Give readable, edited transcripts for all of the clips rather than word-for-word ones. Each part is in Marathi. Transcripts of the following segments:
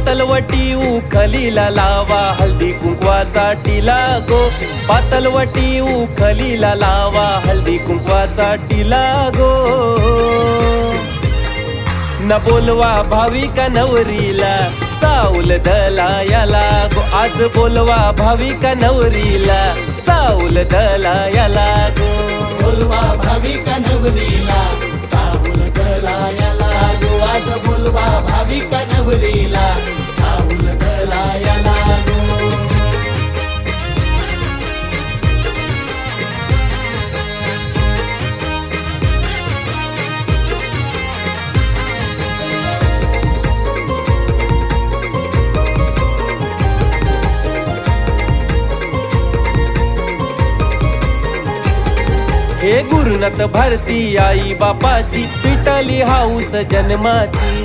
पातलवटी उखलीला लावा हल्दी कुंकवाचा टिला गो, पातलवटी उखलीला लावा हल्दी कुंकवाचा टिला गो। न बोलवा भाविका नवरीला साऊल दलायाला गो, आज बोलवा भाविका नवरीला साऊल दलायाला गो। बोलवा भाविका नवरीला साऊल दलायाला गो, आज बोलवा भाविका नवरीला साऊल दलायाला गो। हे गुरुनाथ भारती आई बापाची पिटली हाऊस जन्माची।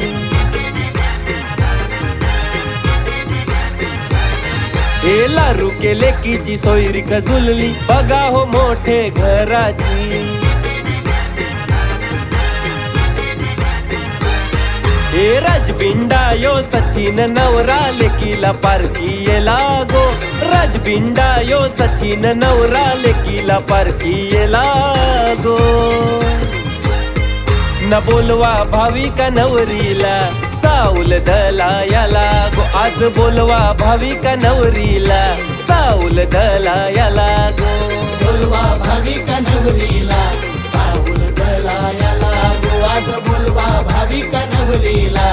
हे लारू केले कीची सोयरीक झुलली बघा हो मोठे घराची। हे राजबिंडा यो सचिन नवरा लेकीला पारखी येला गो, राजबिंडा यो सचिन नवरा लेकीला पारखी येला गो। न बोलवा भाविका नवरीला साऊल दलायाला गो, आज बोलवा भाविका नवरीला साऊल दलायाला गो। बोलवा भाविका नवरीला साऊल दलायाला गो, आज बोलवा भाविका नवरीला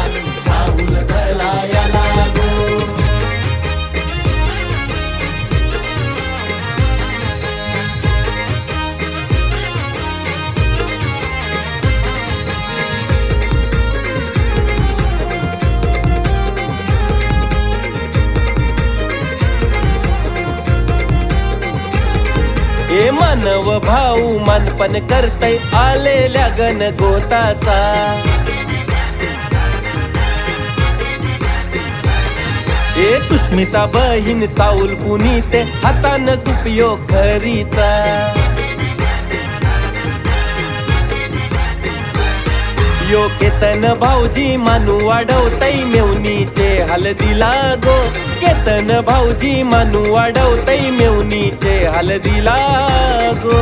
साऊल दलायाला गो। हे मानव भाऊ मानपण करतय आलेल्या गण गोताचा। हे सुष्मिता बहीण चाऊल पुनीते हातान सुपयो खरीचा। यो केतन भाऊजी मानू वाढवतय मेवणीचे हलदीला गो, केतन भाऊजी मानू वाढवतय मेवणीचे हलदीला गो।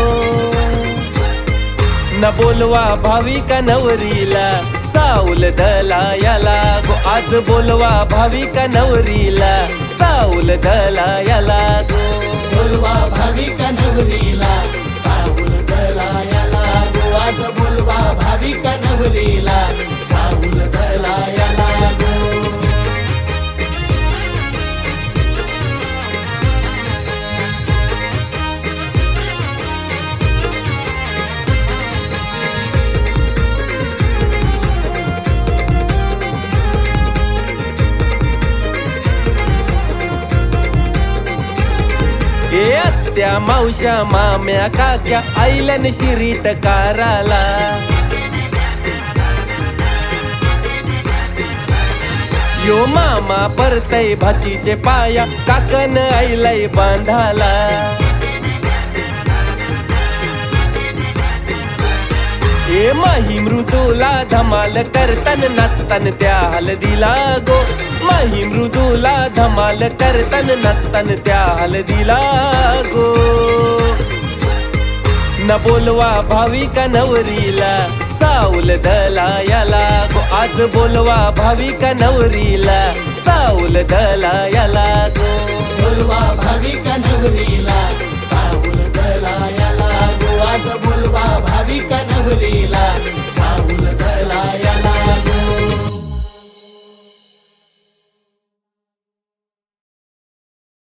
न बोलवा भाविका नवरीला साऊल दलायाला गो, आज बोलवा भाविका नवरीला साऊल दलायाला गो। बोलवा भाविका नवरीला साऊल दलायाला गो, आज बोलवा भाविका नवरीला साऊल दलायाला गो। हे आत्या मावश्या माम्या काक्या आईलन शिरीट काराला। यो मामा परतय भाचीचे पाया काकन आईलय बांधाला। हे माही मृदूला धमाल करतन नाचतन त्या हलदीला गो, माही मृदूला धमाल करतन नाचतन त्या हलदीला गो। न बोलवा भाविका नवरीला साऊल दलायाला गो, आज बोलवा भाविका नवरीला साऊल दलायाला गो। बोलवा भाविका नवरीला